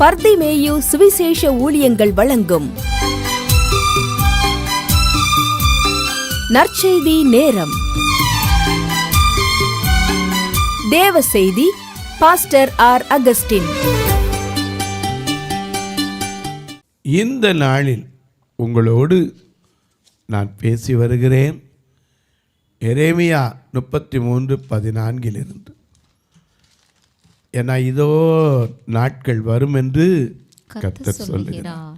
பர்திமேயு சுவிசேஷ ஊழியங்கள் வழங்கும் நற்செய்தி நேரம். தேவ செய்தி பாஸ்டர் ஆர். அகஸ்டின். இந்த நாளில் உங்களோடு நான் பேசி வருகிறேன். எரேமியா 33:14 ஏன்னா இதோ நாட்கள் வரும் என்று கர்த்தர் சொல்லுகிறார்.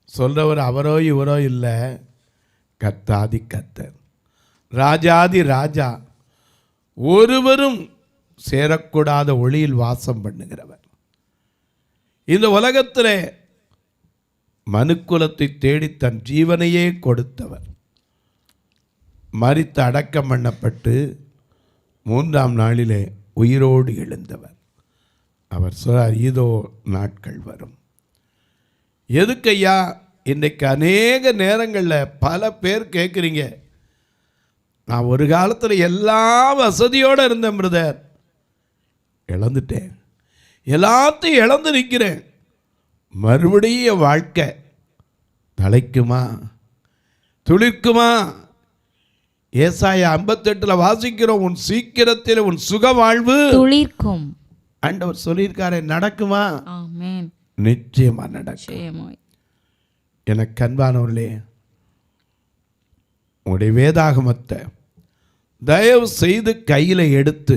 சொல்றவர் அவரோ இவரோ இல்லை, கர்த்தாதி கர்த்தர், ராஜாதி ராஜா, ஒருவரும் சேரக்கூடாத ஒளியில் வாசம் பண்ணுகிறவர். இந்த உலகத்திலே மனுக்குலத்தை தேடி தன் ஜீவனையே கொடுத்தவர், மரித்து அடக்கம் பண்ணப்பட்டு 3ஆம் நாளிலே உயிரோடு எழுந்தவர். அவர் சொல்றார், இதோ நாட்கள் வரும். எதுக்கையா? இன்றைக்கு அநேக நேரங்களில் பல பேர் கேட்குறீங்க, நான் ஒரு காலத்தில் எல்லா வசதியோடு இருந்தேன் பிரதர், இழந்துட்டேன், எல்லாத்தையும் இழந்து நிற்கிறேன், மறுபடியும் என் வாழ்க்கை தலைக்குமா துளிர்க்குமா? ஏசாயா 58 வாசிக்கிறோம், உன் சீக்கிரத்தில் உன் சுக வாழ்வு துளிர்க்கும் ஆண்டவர் சொல்லியிருக்காரு. நடக்குமா? ஆமென். நிச்சயமா நடக்கும். எனக்கு அன்பானவர்களே, உங்களுடைய வேதாகமத்தை தயவு செய்து கையில் எடுத்து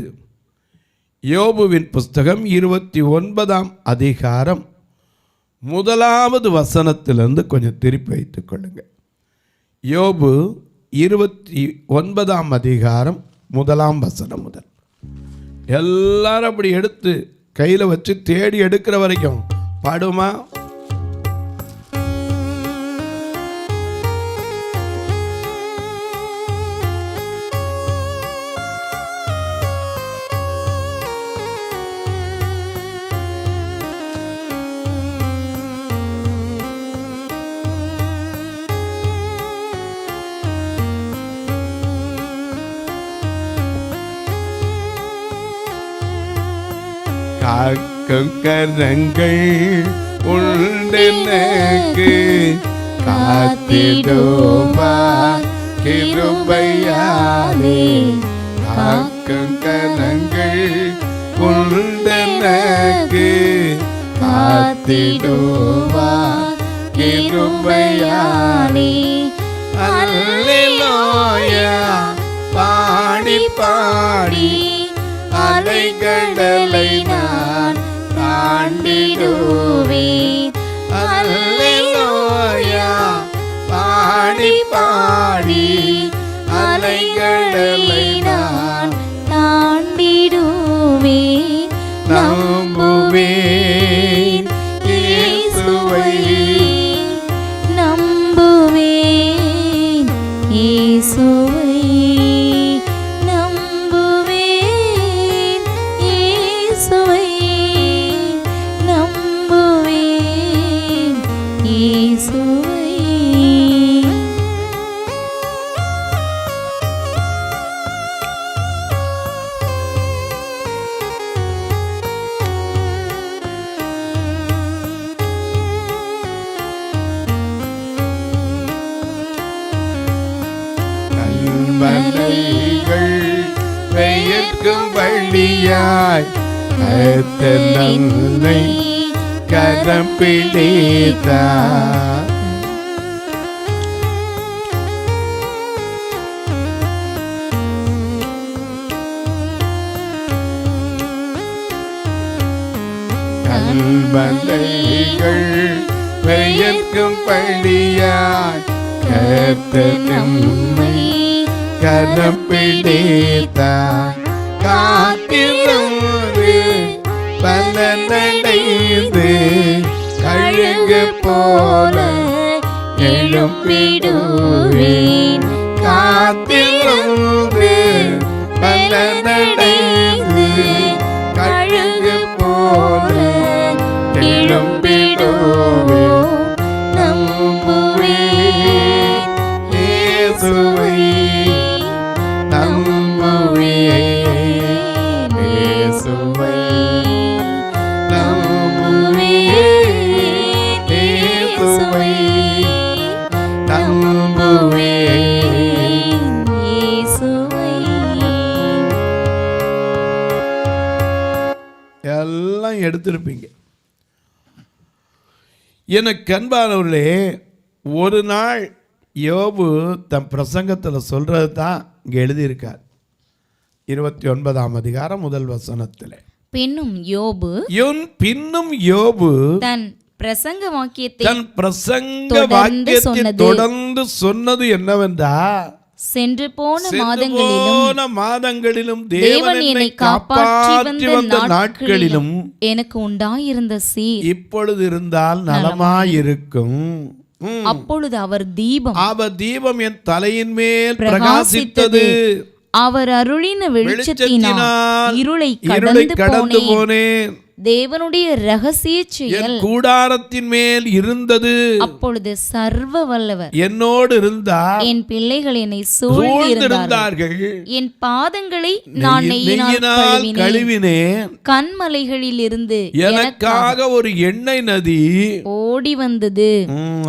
யோபுவின் புஸ்தகம் 29ஆம் அதிகாரம் 1வது வசனத்திலிருந்து கொஞ்சம் திருப்பி வைத்துக் கொள்ளுங்க. யோபு 29ஆம் அதிகாரம் 1ஆம் வசனம் முதல். எல்லாரும் அப்படி எடுத்து கையில் வச்சு தேடி எடுக்கிற வரைக்கும் பாடுமா? காக்கும் கரங்கள் உண்டெனக்கு காத்திடுமா கிருபையாலே. காக்கும் கரங்கள் உண்டெனக்கு காத்திடுமா கிருபையாலே. அல்லேலூயா பாடி பாடி அலைகடலை நான் தாண்டிடுவேன். அல்லேலூயா பாடி பாடி அலைகடலை நான் தாண்டிடுவேன். நம்புவேன் இயேசுவை, நம்புவேன் இயேசுவை, பெயர்க்கும் வழியாய் நம்மை கரம் பிடித்தார். கல்வலைகள் பெயர்க்கும் வழியாய் நம்மை கரம் பிடித்தார். காத்திருந்து பலனடைந்து கழுகு போல எழும்பிடுவேன். காத்திருந்து பலனடைந்து கழுகு போல எழும்பிடுவேன். நம்புவேன் இயேசுவை, நம்புவேன் இயேசுவை, நம்புவேன் எல்லாம் எடுத்திருப்பீங்க. எனக்கு அன்பானவர்களே, ஒரு நாள் யோபு தன் பிரசங்கத்தில் சொல்கிறது தான் இங்கே எழுதியிருக்கார். 29ஆம் அதிகாரம் முதல் வசனத்தில், பின்னும் யோபு தன் பிரசங்க வாக்கியத்தை தொடர்ந்து சொன்னது என்னவென்றால், சென்று போன மாதங்களிலும் தேவன் என்னை காப்பாற்றி வந்த நாட்களிலும் எனக்கு உண்டாயிருந்த சீர் இப்பொழுது இருந்தால் நலமாயிருக்கும். அப்பொழுது அவர் தீபம் என் தலையின் மேல் பிரகாசித்தது. அவர் அருளின வெளிச்சத்தினால் இருளை கடந்து போனேன். தேவனுடைய ரகசிய செயல் கூடாரத்தின் மேல் இருந்தது. அப்பொழுது சர்வ வல்லவர் என்னோடு இருந்தார். என் பிள்ளைகள் என்னை சூழ்ந்திருந்தார்கள். என் பாதங்களை நான் நெய்யினால் கழுவினேன். கண்மலைகளில் இருந்து எனக்காக ஒரு எண்ணெய் நதி ஓடி வந்தது.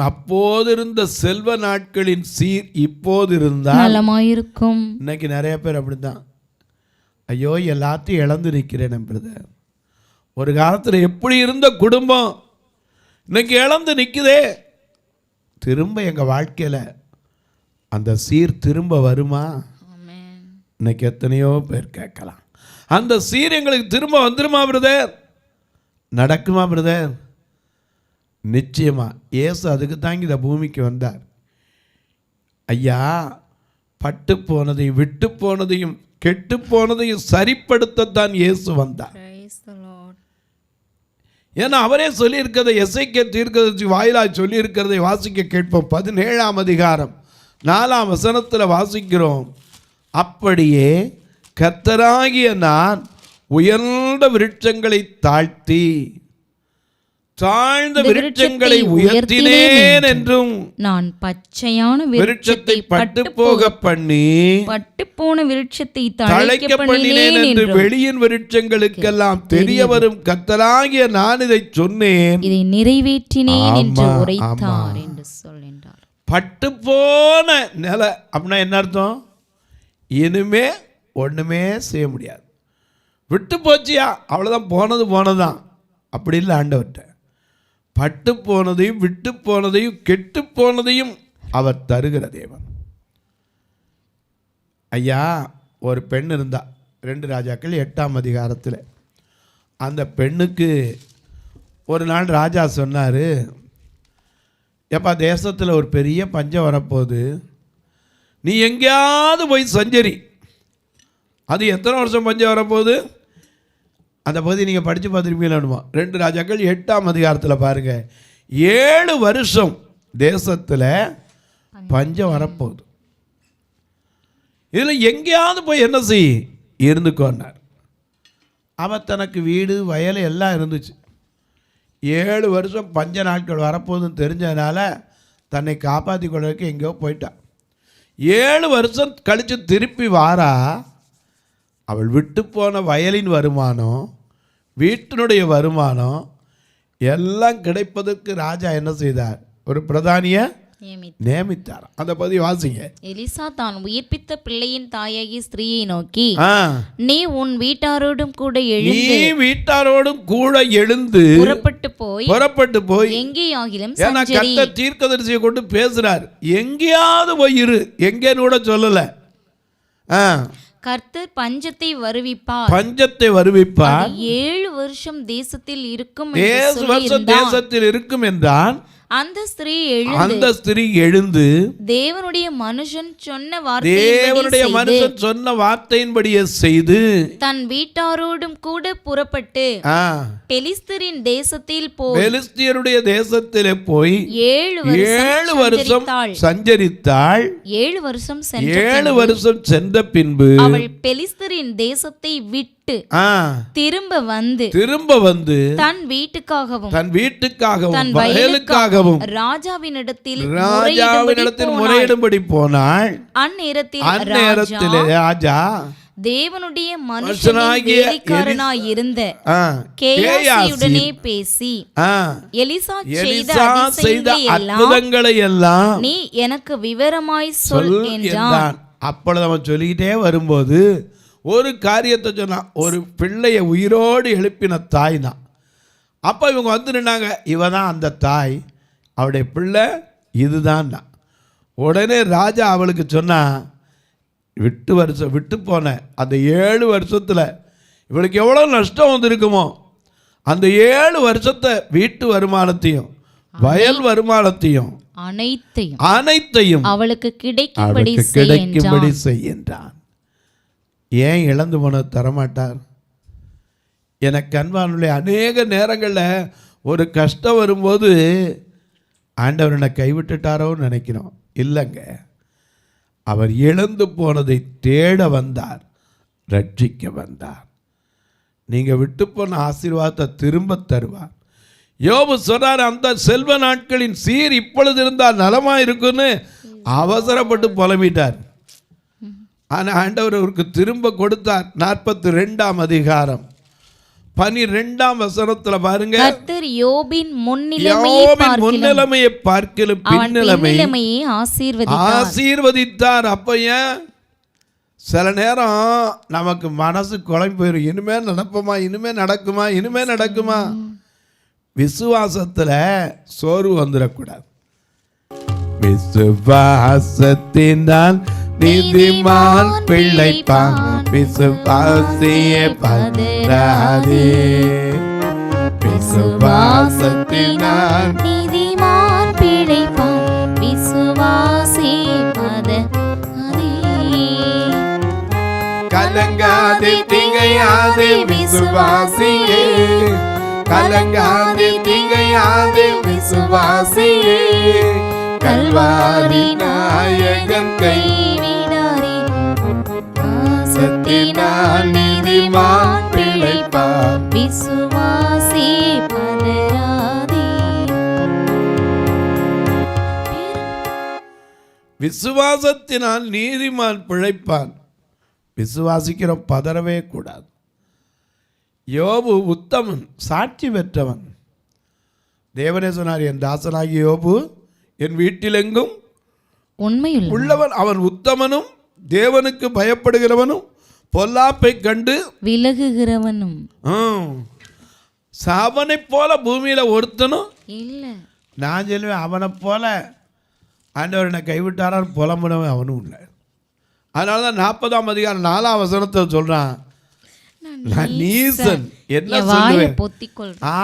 அப்போது இருந்த செல்வ நாட்களின் சீர் இப்போது இருந்தால் நலமாயிருக்கும். இன்னைக்கு நிறைய பேர் அப்படிதான், ஐயோ எல்லாத்தையும் இழந்து நிற்கிறேன் பிரதர். ஒரு காலத்தில் எப்படி இருந்த குடும்பம் இன்னைக்கு இழந்து நிற்குதே. திரும்ப எங்கள் வாழ்க்கையில் அந்த சீர் திரும்ப வருமா? இன்னைக்கு எத்தனையோ பேர் கேட்கலாம், அந்த சீர் எங்களுக்கு திரும்ப வந்துருமா பிரதர்? நடக்குமா பிரதர்? நிச்சயமா. இயேசு அதுக்கு தாங்கி இந்த பூமிக்கு வந்தார். ஐயா, பட்டு போனதையும் விட்டு போனதையும் கெட்டு போனதையும் சரிப்படுத்தத்தான் இயேசு வந்தார். ஏன்னா அவரே சொல்லியிருக்கிறதை எசேக்கியா தீர்க்கதரிசி வாயிலாக சொல்லியிருக்கிறதை வாசிக்க கேட்போம். 17ஆம் அதிகாரம் 4ஆம் வசனத்தில் வாசிக்கிறோம். அப்படியே கர்த்தராகிய நான் உயர்ந்த விருட்சங்களை தாழ்த்தி தாழ்ந்த விருட்சங்களை உயர்த்தினேன் என்றும் நான் பச்சையான விருட்சத்தை பட்டு போக பண்ணி பட்டு போன விருட்சத்தை தழைக்க பண்ணினேன் என்று வெளியின் விருட்சங்களுக்கெல்லாம் தெரிய வரும் கர்த்தராகிய நான் இதை சொன்னேன், இதை நிறைவேற்றினேன் என்று உரைத்தார் என்று சொல்கின்றார். பட்டு போன நில அப்படின்னா என்ன அர்த்தம்? இனிமே ஒண்ணுமே செய்ய முடியாது, விட்டு போச்சியா அவ்வளவுதான், போனதுதான். அப்படி இல்லை ஆண்டவர்கிட்ட. பட்டு போனதையும் விட்டு போனதையும் கெட்டு போனதையும் அவர் தருகிற தேவன். ஐயா, ஒரு பெண் இருந்தா 2 ராஜாக்கள் 8ஆம் அதிகாரத்தில். அந்த பெண்ணுக்கு ஒரு நாள் ராஜா சொன்னார், எப்பா தேசத்தில் ஒரு பெரிய பஞ்சம் வரப்போகுது, நீ எங்கேயாவது போய் சஞ்சரி. அது எத்தனை வருஷம் பஞ்சம் வரப்போகுது? அந்த பகுதி நீங்கள் படித்து பார்த்துருப்பீங்களானுமா. 2 ராஜாக்கள் 8ஆம் அதிகாரத்தில் பாருங்கள், 7 வருஷம் தேசத்தில் பஞ்சம் வரப்போகுது. இதில் எங்கேயாவது போய் என்ன செய் இருந்துக்கோன்னார். அவன் தனக்கு வீடு வயல் எல்லாம் இருந்துச்சு. 7 வருஷம் பஞ்ச நாட்கள் வரப்போகுதுன்னு தெரிஞ்சதுனால தன்னை காப்பாற்றி கொள்றதுக்கு எங்கேயோ போயிட்டான். 7 வருஷம் கழித்து திருப்பி வாரா. அவள் விட்டு போன வயலின் வருமானம், வீட்டினுடைய வருமானம் எல்லாம் கிடைப்பதற்கு ராஜா என்ன செய்தார்? ஒரு பிரதானிய நியமித்தார். அந்த பகுதி வாசிங்க. எலிசா தான் உயிர்ப்பித்த பிள்ளையின் தாயாகிய ஸ்திரீயை நோக்கி, நீ உன் வீட்டாரோடும் கூட எழுந்து புறப்பட்டு போய் எங்கேயாகிலும், ஏன்னா கர்த்தர் தீர்க்கதரிசியை கொண்டு பேசுறார், எங்கேயாவது போய் இரு, எங்கேன்னு கூட சொல்லல. கர்த்தர் பஞ்சத்தை வருவிப்பார். 7 வருஷம் தேசத்தில் இருக்கும் என்றான். அந்த ஸ்திரீ எழுந்து தேவனுடைய மனுஷன் சொன்ன வார்த்தையின்படியே செய்து தன் வீட்டாரோடும் கூட புறப்பட்டு பெலிஸ்தரின் பெலிஸ்தியருடைய தேசத்திலே போய் 7 வருஷம் சஞ்சரித்தாள். 7 வருஷம் சென்ற பின்பு அவள் பெலிஸ்தரின் தேசத்தை விட்டு திரும்ப வந்து தன் வீட்டுக்காகவும் தன் வயலுக்காகவும் ராஜாவினிடத்தில் முறையிடும்படி போனாள். அந்நேரத்தில் ராஜா தேவனுடைய மனுஷனாய் இருந்த கேயாசியுடனே பேசி, எலிசா செய்த அற்புதங்களை எல்லாம் நீ எனக்கு விவரமாய் சொல் என்றான். அப்பொழுது அவன் சொல்லிக்கிட்டே வரும்போது ஒரு காரியத்தை சொன்னான். ஒரு பிள்ளையை உயிரோடு எழுப்பின தாய் தான். அப்போ இவங்க வந்து நின்னாங்க, இவ தான் அந்த தாய், அவருடைய பிள்ளை இதுதான். உடனே ராஜா அவளுக்கு சொன்னா, விட்டு போன அந்த 7 வருஷத்தில் இவளுக்கு எவ்வளோ நஷ்டம் வந்திருக்குமோ, அந்த 7 வருஷத்தை வீட்டு வருமானத்தையும் வயல் வருமானத்தையும் அனைத்தையும் அவளுக்கு கிடைக்கும்படி செய்கின்றான். ஏன் இழந்து போன தரமாட்டார்? எனக்கு அன்பானுடைய அநேக நேரங்களில் ஒரு கஷ்டம் வரும்போது ஆண்டவர் என்னை கைவிட்டுட்டாரோன்னு நினைக்கிறோம். இல்லைங்க, அவர் இழந்து போனதை தேட வந்தார், ரட்சிக்க வந்தார். நீங்கள் விட்டு போன ஆசீர்வாதத்தை திரும்ப தருவார். யோபு சொன்னார், அந்த செல்வ நாட்களின் சீர் இப்பொழுது இருந்தால் நலமாக இருக்குன்னு அவசரப்பட்டு புலம்பிட்டார். ஆனால் ஆண்டவர் அவருக்கு திரும்ப கொடுத்தார். 42ஆம் அதிகாரம் 12ஆம் வசனத்தில் பாருங்க, கர்த்தர் யோபின் முன்னிலைமையை பார்க்கலும் பின்னிலைமையை ஆசீர்வதித்தார். அப்ப ஏன் சில நேரம் நமக்கு மனசு குழம்பி போயிடும். இனிமே நடக்குமா. விசுவாசத்துல சோர்வு வந்துடக்கூடாது. விசுவாசத்தினால் நீதிமான் பிழைப்பான், விசுவாசியே பதறாதே. விசுவாசத்தினால் நீதிமான் பிழைப்பான், விசுவாசியே பதறாதே. கலங்காதே திகையாதே விசுவாசியே, கலங்காதே திகையாதே விசுவாசியே. கல்வாரி நாயகன் கைவிடாரே, சத்தினால் நீதிமான் பிழைப்பான், விசுவாசி பதறாதே. விசுவாசத்தினால் நீதிமான் பிழைப்பான். விசுவாசிக்கிற பதறவே கூடாது. யோபு உத்தமன், சாட்சி பெற்றவன். தேவனே சொன்னார், என் தாசனாகிய யோபு என் வீட்டிலெங்கும் உண்மையுள்ளவன், அவன் உத்தமனும் தேவனுக்கு பயப்படுகிறவனும் பொல்லாப்பை கண்டு விலகுகிறவனும். அவனை போல பூமியில ஒருத்தனும் இல்லை. நான் சொல்லுவேன், அவனை போல ஆண்டவர் என்னை கைவிட்டாரான்னு புலம்புனவன் அவனும் இல்லை. அதனால தான் 40ஆம் அதிகாரம் 4ஆம் வசனத்தை சொல்றான், நான் நீசன். என்ன சொல்லுவேன்?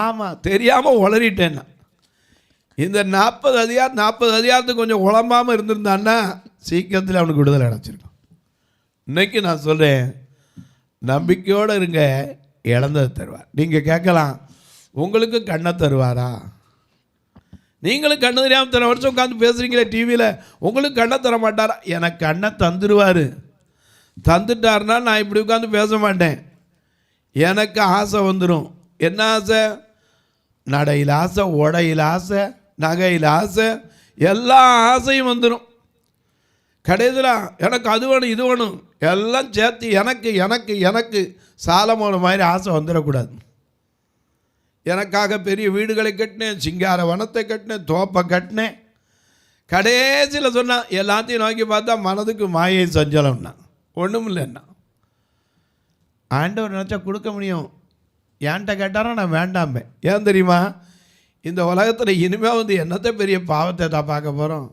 ஆமா, தெரியாம உளறிட்டேன். இந்த 40 அதிகாரத்துக்கு கொஞ்சம் உளம்பாமல் இருந்திருந்தான்னா சீக்கிரத்தில் அவனுக்கு விடுதலை அடைச்சிருக்கான். இன்னைக்கு நான் சொல்கிறேன், நம்பிக்கையோடு இருங்க, இழந்ததை தருவார். நீங்கள் கேட்கலாம், உங்களுக்கு கண்ணை தருவாரா? நீங்களும் கண்ணு தெரியாமல் தர வருஷம் உட்காந்து பேசுகிறீங்களே டிவியில், உங்களுக்கு கண்ணை தர மாட்டாரா? எனக்கு கண்ணை தந்துடுவார். தந்துட்டாருன்னா நான் இப்படி உட்காந்து பேச மாட்டேன். எனக்கு ஆசை வந்துடும். என்ன ஆசை? நடையில் ஆசை, உடையில் ஆசை, நகையில் ஆசை, எல்லா ஆசையும் வந்துடும். கடைசியில் எனக்கு அது வேணும் இது வேணும் எல்லாம் சேர்த்து எனக்கு எனக்கு எனக்கு சாலமோன மாதிரி ஆசை வந்துடக்கூடாது. எனக்காக பெரிய வீடுகளை கட்டினேன், சிங்கார வனத்தை கட்டினேன், தோப்பை கட்டினேன். கடைசியில் சொன்னான், எல்லாத்தையும் நோக்கி பார்த்தா மனதுக்கு மாயை சஞ்சலம்னா ஒன்றும் இல்லைன்னா. ஆண்டவர் நினச்சா கொடுக்க முடியும். ஏன்ட்ட கேட்டாரா நான் வேண்டாமே. ஏன் தெரியுமா? இந்த உலகத்தில் இனிமேல் வந்து என்னத்தை பெரிய பாவத்தை தான் பார்க்க போகிறோம்.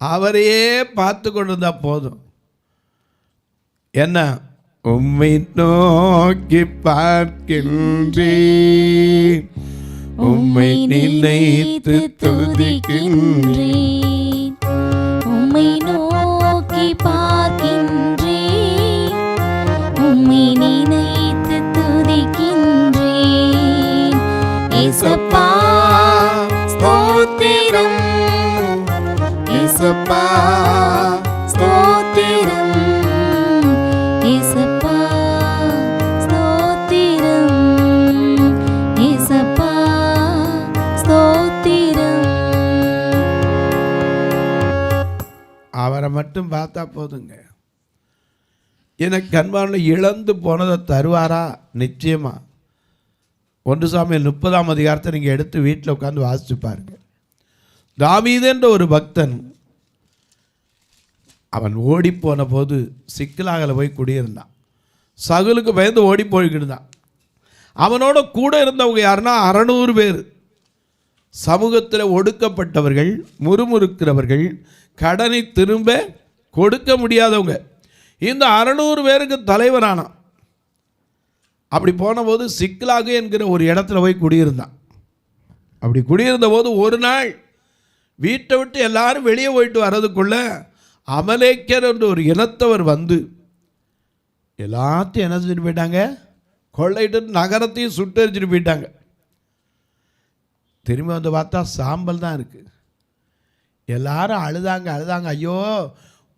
அவரையே பார்த்து கொண்டு இருந்தால் போதும். என்ன? உம்மை நோக்கி பார்க்கின்றேன், உம்மை நினைத்து துதிக்கின்றேன், உம்மை நோக்கி பார்க்கின்றேன், உம்மை நினைத்து துதிக்கின்றேன். ஏசப்பா ஸ்தோத்திரம், ஏசப்பா ஸ்தோத்திரம், ஏசப்பா ஸ்தோத்திரம், ஏசப்பா ஸ்தோத்திரம். அவரை மட்டும் பார்த்தா போதுங்க. எனக்கு அன்பான இழந்து போனதை தருவாரா? நிச்சயமா. 1 சாமுவேல் 30ஆம் அதிகாரத்தை நீங்கள் எடுத்து வீட்டில் உட்காந்து வாசிச்சு பாருங்க. தாவீது என்ற ஒரு பக்தன், அவன் ஓடி போன போது சிக்கலாகல போய் குடியிருந்தான். சகுலுக்கு பயந்து ஓடி போய்கிட்டு தான். அவனோட கூட இருந்தவங்க யாருன்னா 600 பேர். சமூகத்தில் ஒடுக்கப்பட்டவர்கள், முறுமுறுக்கிறவர்கள், கடனை திரும்ப கொடுக்க முடியாதவங்க. இந்த 600 பேருக்கு தலைவரானான். அப்படி போனபோது சிக்லாகு என்கிற ஒரு இடத்துல போய் குடியிருந்தான். அப்படி குடியிருந்த போது ஒரு நாள் வீட்டை விட்டு எல்லாரும் வெளியே போயிட்டு வர்றதுக்குள்ள அமலேக்கர் என்ற ஒரு இனத்தவர் வந்து எல்லாத்தையும் என்ன செஞ்சுட்டு போயிட்டாங்க, கொள்ளையிட்டு நகரத்தையும் சுட்டரிச்சுட்டு போயிட்டாங்க. திரும்பி வந்து பார்த்தா சாம்பல் தான் இருக்குது. எல்லாரும் அழுதாங்க. ஐயோ,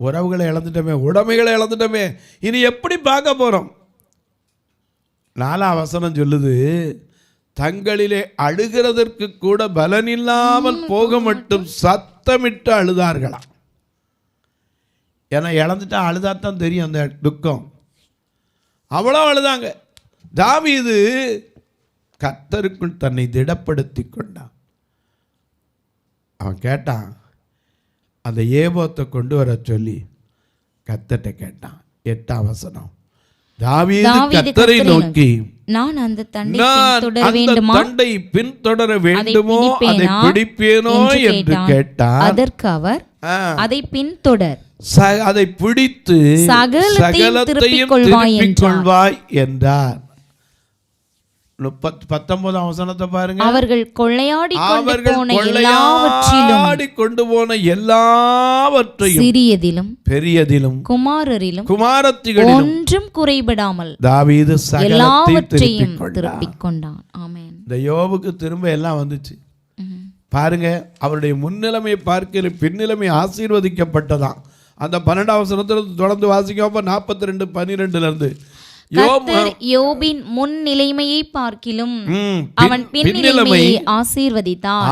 உறவுகளை இழந்துட்டோமே, உடைமைகளை இழந்துட்டோமே, இனி எப்படி பார்க்க போகிறோம்? 4ஆம் வசனம் சொல்லுது, தங்களிலே அழுகிறதற்கு கூட பலனில்லாமல் போக மட்டும் சத்தமிட்டு அழுதார்களாம். ஏன்னா இழந்துட்டா அழுதாத்தான் தெரியும் அந்த துக்கம். அவ்வளோ அழுதாங்க. தாவீது கர்த்தருக்குள் தன்னை திடப்படுத்தி கொண்டான். அவன் கேட்டான், அந்த ஏபோத்தை கொண்டு வர சொல்லி கர்த்தர்ட்ட கேட்டான். 8ஆம் வசனம், தாவீது கர்த்தரை நோக்கி, நான் அந்த தண்டை பின்தொடர வேண்டுமோ, அதை பிடிப்பேனோ என்று கேட்டான். அதற்கு அவர், அதை பின்தொடர், அதை பிடித்து சகலத்தையும் திருப்பிக் கொள்வாய் என்றார். 19ஆம் வசனத்தை பாருங்க. அவர்கள் கொள்ளையாடி கொண்டு போன எல்லாவற்றையும், சிறியதிலும் பெரியதிலும், குமாரரிலும் குமாரத்திகளிலும் ஒன்றும் குறைபடாமல் தாவீது எல்லாவற்றையும் திருப்பிக் கொண்டான். ஆமென். இந்த யோபுக்கு திரும்ப எல்லாம் வந்துச்சு பாருங்க. அவருடைய முன்னிலைமை பார்க்கிற பின்னிலைமை ஆசீர்வதிக்கப்பட்டதான். அந்த 12ஆம் வசனத்தில் தொடர்ந்து வாசிக்கும் 42:12 இருந்து, யோபின் முன் நிலைமையை பார்க்கிலும் அவன் பின் நிலைமையை ஆசீர்வதித்தார்.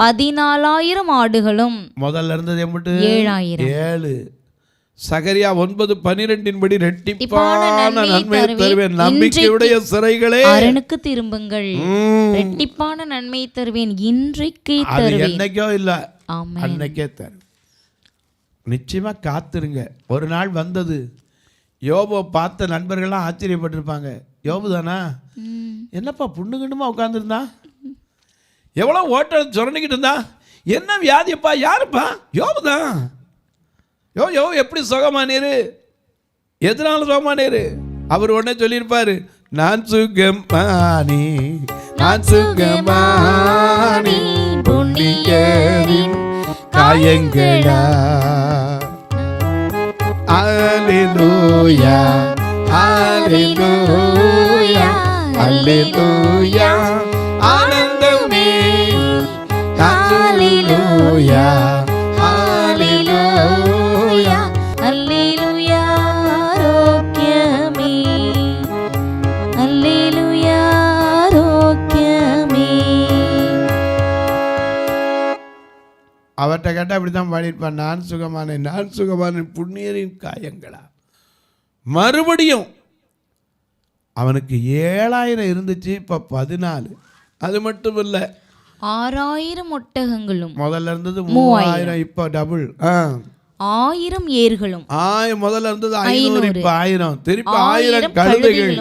14,000 ஆடுகளும், முதல்ல இருந்தது 7,000. சகரியா 9:12 படி, ரெட்டிப்பான நன்மை தருவேன், நம்பிக்கையுடைய சிறைகளே அரணுக்கு திரும்புங்கள், ரெட்டிப்பான நன்மை தருவேன், இன்றைக்கு தருவேன். என்னைக்கோ இல்ல, அன்னைக்கே தருவேன். நிச்சயமா காத்திருங்க. ஒரு நாள் வந்தது. யோபு பார்த்த நண்பர்கள்லாம் ஆச்சரியப்பட்டிருப்பாங்க. யோபு தானா, என்னப்பா புண்ணு கிண்டுமா உட்காந்துருந்தா, எவ்வளோ ஓட்டல் சுரண்டிக்கிட்டு இருந்தா, என்ன வியாதியப்பா, யாருப்பா? யோபு தான். யோ எப்படி சுகமானீரு, எதனால சுகமானீரு? அவர் உடனே சொல்லியிருப்பாரு, நான் சுகமானி, நான் சுகமானி, புண்ணியரின் காயங்களா. Hallelujah, hallelujah, hallelujah, ஆனந்தமே, hallelujah, hallelujah, hallelujah, ஆரோக்கியமே, hallelujah, ஆரோக்கியமே. அவர்கிட்ட கேட்டால் அப்படி தான் பாடியிருப்பான், நான் சுகமானேன், நான் சுகமானேன், புண்ணியரின் காயங்களா. மறுபடியும் அவனுக்கு 7,000 இருந்துச்சு, இப்போ 14. அது மட்டும் இல்லை, 6,000 ஒட்டகங்களும், முதல்ல இருந்தது 3,000, இப்போ டபுள். 1000 ஏர்களும், முதல்ல இருந்தது 500, இப்போ 1000, திருப்பி 1000 கழுதைகள்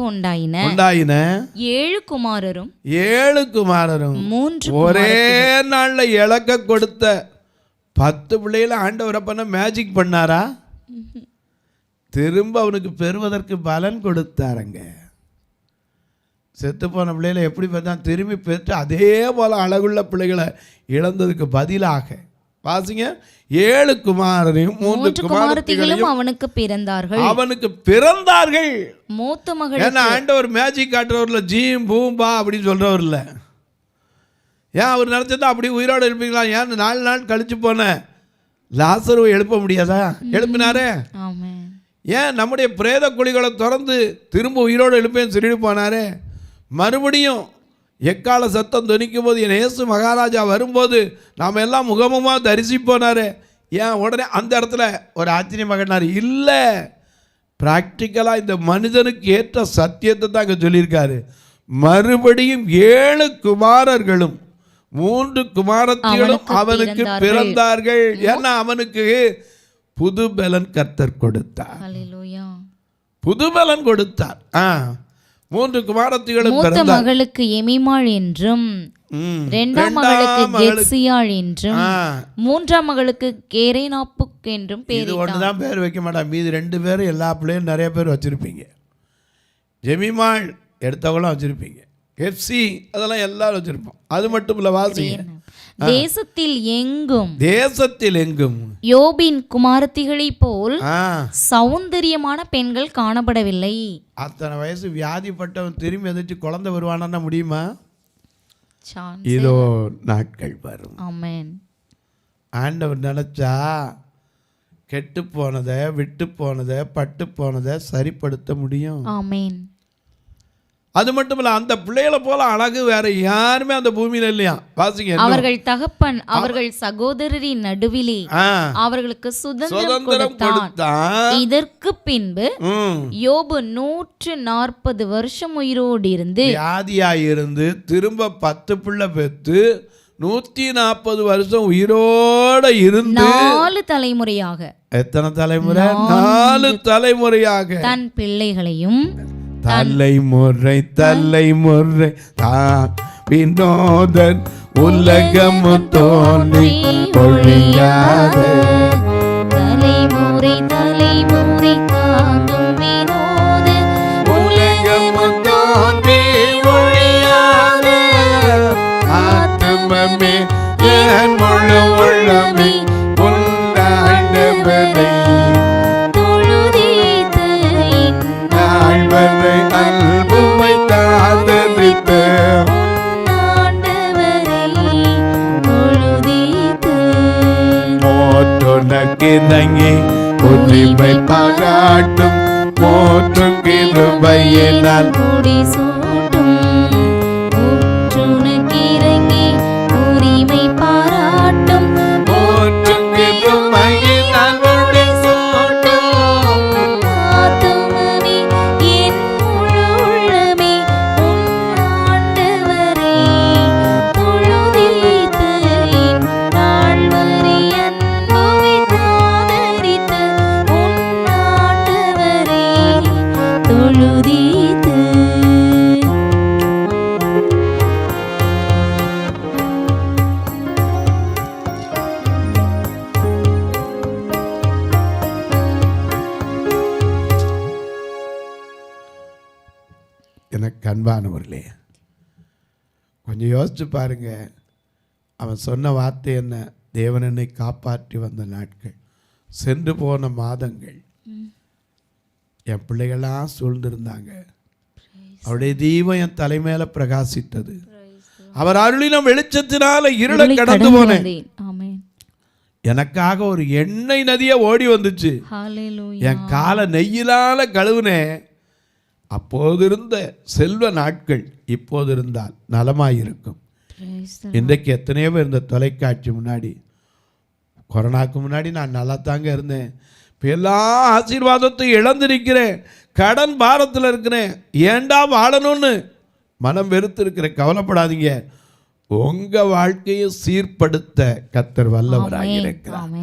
உண்டாயின. 7 குமாரரும் 3 ஒரே நாள்ல இழக்க கொடுத்த 10 பிள்ளைகளை ஆண்டவர் பண்ண மேஜிக் பண்ணாரா? திரும்ப அவனுக்கு பெறுவதற்கு பலன் கொடுத்தாருங்க. செத்து போன பிள்ளைகளை எப்படி பார்த்தா திரும்பி பெற்று அதே போல அழகுள்ள பிள்ளைகளை இழந்ததுக்கு பதிலாக வாசிங்க, 7 குமாரரையும் 3 குமாரத்திகளையும் அவனுக்கு பிறந்தார்கள். மூத்த மகள், ஏன்னா ஆண்டவர் மேஜிக் காட்டுறவர்ல ஜீம் பூம்பா அப்படின்னு சொல்றவர் இல்லை. ஏன் அவர் நினைச்சதா அப்படி உயிரோடு எழுப்பீங்களா? ஏன் 4 நாள் கழிச்சு போன லாசருவை எழுப்ப முடியாதா? எழுப்பினாரே. ஏன் நம்முடைய பிரேத குழிகளை திறந்து திரும்ப உயிரோடு எழுப்பேன்னு சொல்லிட்டு போனாரே. மறுபடியும் எக்கால சத்தம் துணிக்கும் போது என் இயேசு மகாராஜா வரும்போது நாம் எல்லாம் முகமுமாக தரிசிப்போனாரு. ஏன் உடனே அந்த இடத்துல ஒரு ஆச்சரியமாகனார் இல்லை, ப்ராக்டிக்கலாக இந்த மனிதனுக்கு ஏற்ற சத்தியத்தை தான் அங்கே சொல்லியிருக்காரு. மறுபடியும் 7 குமாரர்களும் 3 குமாரத்திகளும் அவனுக்கு பிறந்தார்கள். ஏன்னா அவனுக்கு புது பலன் கர்த்தர் கொடுத்தார். புதுபலன் கொடுத்தார். 3 குமாரத்திகளும் மூத்த பிறந்தார். மகளுக்கு எமிமாள் என்றும், இரண்டாம் மகளுக்கு கெத்சியாள் என்றும், மூன்றாம் மகளுக்கு கேரேனாப்புக் என்றும் இது பேரிட்டான். ஒண்ணுதான் பேர் வைக்க மாட்டான். மீதி 2 பேரும் எல்லா பிள்ளையும் நிறைய பேர் வச்சிருப்பீங்க. ஜெமிமாள் எடுத்தவங்களும் வச்சிருப்பீங்க. எஃப்சி அதெல்லாம் எல்லாரும் வச்சிருப்போம். அது மட்டும் இல்லை, வாசிங்க. தேசத்தில் எங்கும் யோபின் குமாரத்திகளைப் போல் சௌந்தரியமான பெண்கள் காணப்படவில்லை. அத்தனை வயசு வியாதிப்பட்டவன் திரும்பி எதிர்த்து குழந்தை வருவானா முடியுமா? இதோ நாட்கள் வரும். ஆமென். ஆண்டவர் நினைச்சா கெட்டு போனதை, விட்டு போனதை, பட்டு போனதை சரிப்படுத்த முடியும். ஆமென். அது மட்டும் இல்ல, அந்த பிள்ளைகளை போல அழகு வேற யாருமே அந்த பூமியில இல்லையா? வாசிங்க. அவர்கள் தகப்பன் அவர்கள் சகோதரரின் நடுவிலே அவர்களுக்கு சுதந்திரம் கொடுத்தான். இதற்கு பின்பு யோபு 140 வருஷம் உயிரோடு இருந்து, வியாதியாயிருந்து திரும்ப 10 பிள்ளை பெற்று 140 வருஷம் உயிரோட இருந்து 4 தலைமுறையாக, எத்தனை தலைமுறை? 4 தலைமுறையாக தன் பிள்ளைகளையும் தலைமுறை தலைமுறை வினோதன் உலகம் தோன்றி ஒழியாத தலைமுறை தலைமுறை காக்கும் வினோதன் உலகம் தோன்றி ஒழியாத ஆத்மமே என் முழு உள்ளமே உண்டாண்டவரை அன்புமை தாதரித்த மோற்றுனக்கிணங்கி உரிமை பாராட்டும் மோற்றும் கிருபையினால் முடிசூட்டும். ஊற்றுனக்கிறங்கி உரிமை பாராட்டும் மோற்றும் கிருபையினால் எனக்கு அன்பானவர்களே, கொஞ்சம் யோசிச்சு பாருங்க. அவன் சொன்ன வார்த்தை என்ன? தேவன் என்னை காப்பாற்றி வந்த நாட்கள், சென்று போன மாதங்கள், என் பிள்ளைகள்லாம் சூழ்ந்திருந்தாங்க. அவருடைய தீபம் என் தலைமையில பிரகாசித்தது. அவர் அருளின வெளிச்சத்தினால இருளை கடந்து போனேன். எனக்காக ஒரு எண்ணெய் நதியா ஓடி வந்துச்சு. என் காலை நெய்யிலால கழுவுனேன். அப்போது இருந்த செல்வ நாட்கள் இப்போது இருந்தால் நலமாயிருக்கும். இன்றைக்கு எத்தனையோ பேர் இந்த தொலைக்காட்சி முன்னாடி, கொரோனாக்கு முன்னாடி நான் நல்லா தாங்க இருந்தேன், இப்போ எல்லா ஆசீர்வாதத்தையும் இழந்திருக்கிறேன், கடன் பாரத்தில் இருக்கிறேன், ஏண்டா வாழணும்னு மனம் வெறுத்து இருக்கிறேன். கவலைப்படாதீங்க, உங்க வாழ்க்கையை சீர்படுத்த கர்த்தர் வல்லவராக இருக்கிறார்.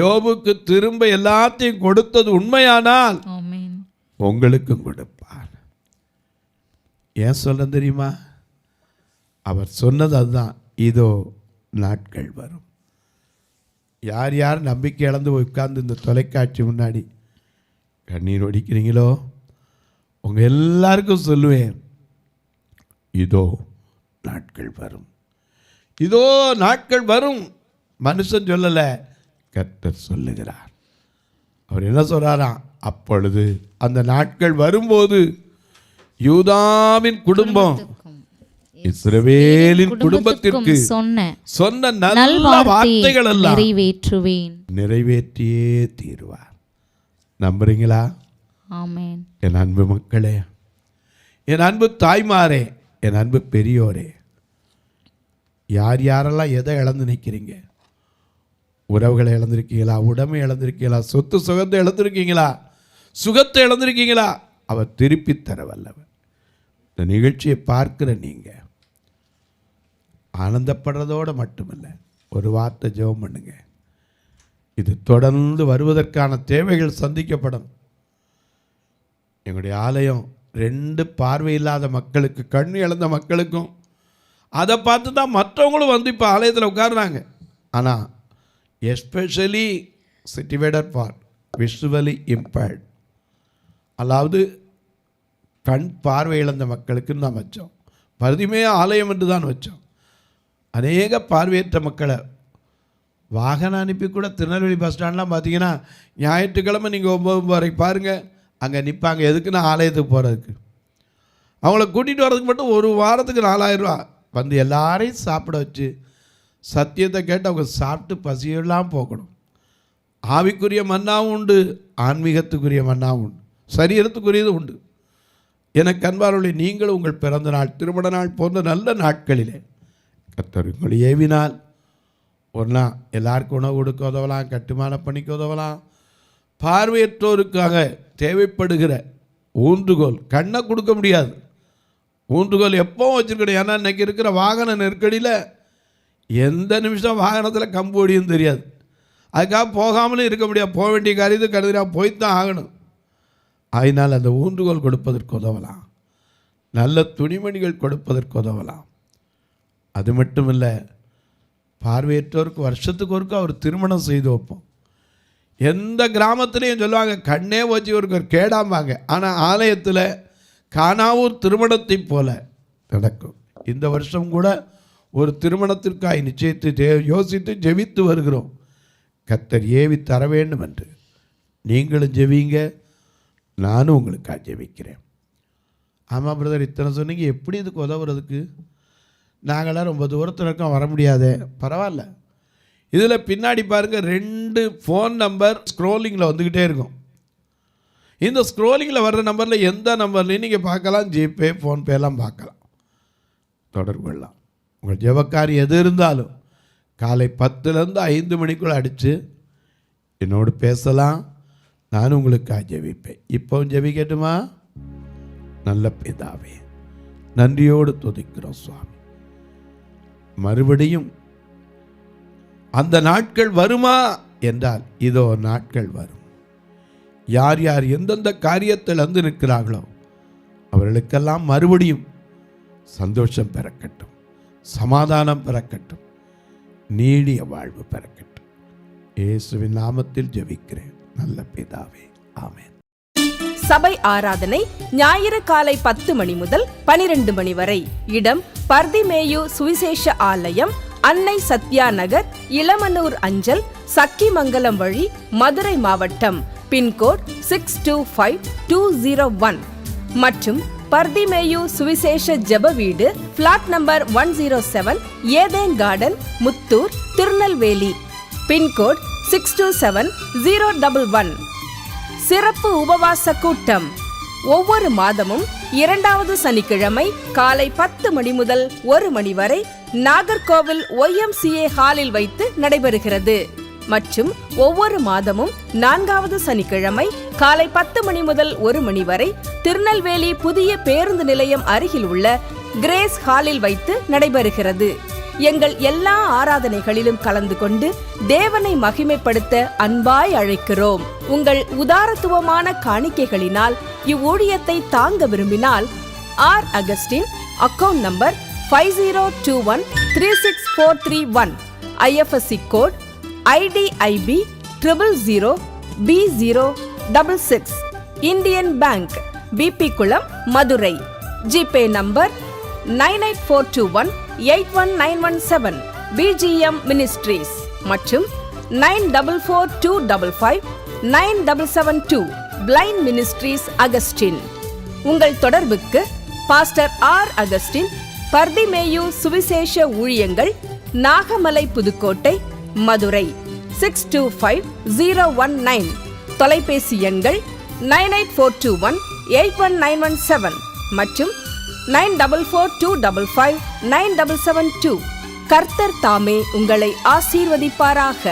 யோபுக்கு திரும்ப எல்லாத்தையும் கொடுத்தது உண்மையானால் உங்களுக்கும் கொடுப்பார். ஏன் சொல்ல தெரியுமா? அவர் சொன்னது அதுதான். இதோ நாட்கள் வரும். யார் யார் நம்பிக்கை இழந்து உட்கார்ந்து இந்த தொலைக்காட்சி முன்னாடி கண்ணீர் ஒடிக்கிறீங்களோ, உங்க எல்லாருக்கும் சொல்லுவேன், இதோ நாட்கள் வரும், இதோ நாட்கள் வரும். மனுஷன் சொல்லல, கர்த்தர் சொல்லுகிறார். அவர் என்ன சொல்றாராம்? அப்பொழுது அந்த நாட்கள் வரும்போது யூதாவின் குடும்பம் இஸ்ரவேலின் குடும்பத்திற்கு சொன்ன நல்ல வார்த்தைகள் எல்லாம் நிறைவேற்றியே தீருவார். நம்புறீங்களா? ஆமென். என் அன்பு மக்களே, என் அன்பு தாய்மாரே, என் அன்பு பெரியோரே, யார் யாரெல்லாம் எதை இழந்து நிற்கிறீங்க? உறவுகளை இழந்திருக்கீங்களா? உடமை இழந்திருக்கீங்களா? சொத்து சுகத்தை இழந்திருக்கீங்களா? சுகத்தை இழந்திருக்கீங்களா? அவர் திருப்பி தர வல்லவர். இந்த நிகழ்ச்சியை பார்க்கிற நீங்க ஆனந்தப்படுறதோடு மட்டுமல்ல, ஒரு வார்த்தை ஜெபம் பண்ணுங்க. இது தொடர்ந்து வருவதற்கான தேவைகள் சந்திக்கப்படும். எங்களுடைய ஆலயம் 2 பார்வை இல்லாத மக்களுக்கு, கண் இழந்த மக்களுக்கும், அதை பார்த்து தான் மற்றவங்களும் வந்து இப்போ ஆலயத்தில் உட்காருறாங்க. ஆனால் எஸ்பெஷலி சிட்டிவேடர் ஃபார் விஷுவலி இம்பேர்ட், அதாவது கண் பார்வை இழந்த மக்களுக்குன்னு தான் வச்சோம். பரிதிமே ஆலயம் என்று தான் வச்சோம். அநேக பார்வையற்ற மக்களை வாகனம் அனுப்பி கூட திருநெல்வேலி பஸ் ஸ்டாண்ட்லாம் பார்த்தீங்கன்னா ஞாயிற்றுக்கிழமை நீங்கள் 9 வரைக்கும் பாருங்கள், அங்கே நிற்பாங்க. எதுக்குன்னா ஆலயத்துக்கு போகிறதுக்கு. அவங்கள கூட்டிகிட்டு வர்றதுக்கு மட்டும் ஒரு வாரத்துக்கு 4000 ரூபா. வந்து எல்லாரையும் சாப்பிட வச்சு சத்தியத்தை கேட்டு அவங்க சாப்பிட்டு பசியெல்லாம் போகணும். ஆவிக்குரிய மன்னாவும் உண்டு, ஆன்மீகத்துக்குரிய மன்னாவும் உண்டு, சரீரத்துக்குரியது உண்டு. எனக்கு அன்பார்வர்களே, நீங்களும் உங்கள் பிறந்த நாள், திருமண நாள் போன்ற நல்ல நாட்களிலே கர்த்தர் உங்களை ஏவினால் ஒரு நாள் எல்லாருக்கும் உணவு கொடுக்க உதவலாம், கட்டுமான பணிக்கு உதவலாம். பார்வையற்றோருக்காக தேவைப்படுகிற ஊன்றுகோல், கண்ணை கொடுக்க முடியாது, ஊன்றுகோல் எப்போவும் வச்சுருக்கணும். ஏன்னா இன்றைக்கி இருக்கிற வாகன நெருக்கடியில் எந்த நிமிஷம் வாகனத்தில் கம்பு ஒடியும் தெரியாது. அதுக்காக போகாமலும் இருக்க முடியாது. போக வேண்டிய காரியத்தை கருதினா போய்த்தான் ஆகணும். அதனால் அந்த ஊன்றுகோல் கொடுப்பதற்கு உதவலாம், நல்ல துணிமணிகள் கொடுப்பதற்கு உதவலாம். அது மட்டும் இல்லை, பார்வையற்றோருக்கு வருஷத்துக்கு ஒருக்கா ஒரு திருமணம் செய்து வைப்போம். எந்த கிராமத்துலேயும் சொல்லுவாங்க கண்ணே வச்சு ஒரு கேடாம்பாங்க. ஆனால் ஆலயத்தில் கானாவூர் திருமணத்தை போல நடக்கும். இந்த வருஷம் கூட ஒரு திருமணத்திற்காக நிச்சயத்தை யோசித்து ஜெபித்து வருகிறோம். கர்த்தர் ஏவி தர வேண்டும் என்று நீங்களும் ஜெபிங்க, நானும் உங்களுக்காக ஜெபிக்கிறேன். ஆமாம் பிரதர், இத்தனை சொன்னீங்க, எப்படி இதுக்கு உதவுறதுக்கு? நாங்களாம் ரொம்ப தூரத்தில் இருக்கோம், வர முடியாதே. பரவாயில்ல, இதில் பின்னாடி பாருங்கள் 2 ஃபோன் நம்பர் ஸ்க்ரோலிங்கில் வந்துக்கிட்டே இருக்கும். இந்த ஸ்க்ரோலிங்கில் வர்ற நம்பரில் எந்த நம்பர்லையும் நீங்கள் பார்க்கலாம், ஜிபே, ஃபோன்பேலாம் பார்க்கலாம், தொடர்பு கொள்ளலாம். உங்கள் ஜெபக்காரி எது இருந்தாலும் காலை 10லேருந்து 5 மணிக்குள்ளே அடித்து என்னோடு பேசலாம், நானும் உங்களுக்காக ஜெபிப்பேன். இப்போவும் ஜெபிக்கட்டுமா? நல்ல பிதாவே, நன்றியோடு துதிக்கிறோம் சுவாமி. மறுபடியும் அந்த நாட்கள் வருமா என்றால் இதோ நாட்கள் வரும். யார் யார் எந்தெந்த காரியத்தில் வந்து நிற்கிறார்களோ அவர்களுக்கெல்லாம் மறுபடியும் சந்தோஷம் பிறக்கட்டும், சமாதானம் பிறக்கட்டும், நீடிய வாழ்வு பிறக்கட்டும். இயேசுவின் நாமத்தில் ஜெபிக்கிறேன் நல்ல பிதாவே, ஆமென். சபை ஆராதனை ஞாயிறு காலை 10 மணி முதல் 12 மணி வரை. இடம் பர்திமேயு சுவிசேஷ ஆலயம், அன்னை சத்யா நகர், இளமனூர் அஞ்சல், சக்கிமங்கலம் வழி, மதுரை மாவட்டம். பின்கோட் 625201 மற்றும் பர்திமேயு சுவிசேஷ ஜெப வீடு, flat number 107, Eden garden, Muthur, Tirunelveli. Pincode 627011. சிறப்பு உபவாச கூட்டம் ஒவ்வொரு மாதமும் 2வது சனிக்கிழமை காலை 10 மணி முதல் 1 மணி வரை நாகர்கோவில் YMCA ஹாலில் வைத்து நடைபெறுகிறது. மற்றும் ஒவ்வொரு மாதமும் 4வது சனிக்கிழமை காலை 10 மணி முதல் 1 மணி வரை திருநெல்வேலி புதிய பேருந்து நிலையம் அருகில் உள்ள கிரேஸ் ஹாலில் வைத்து நடைபெறுகிறது. எங்கள் எல்லா ஆராதனைகளிலும் கலந்து கொண்டு தேவனை மகிமைப்படுத்த அன்பாய் அழைக்கிறோம். உங்கள் உதாரத்துவமான காணிக்கைகளினால் இவ்வூழியத்தை தாங்க விரும்பினால் R. Augustine, account number 5021364331, IFSC code IDIB 000B066, Indian bank, BP Kulam, Madurai. GPay number 98421819117, BGM ministries மற்றும் 9442559772, பிளைண்ட் மினிஸ்ட்ரீஸ் அகஸ்டின். உங்கள் தொடர்புக்கு பாஸ்டர் R. அகஸ்டின், பர்திமேயு சுவிசேஷ ஊழியங்கள், நாகமலை, புதுக்கோட்டை, மதுரை 625019. தொலைபேசி எண்கள் 9842181917 மற்றும் 9442559772. கர்த்தர் தாமே உங்களை ஆசீர்வதிப்பாராக.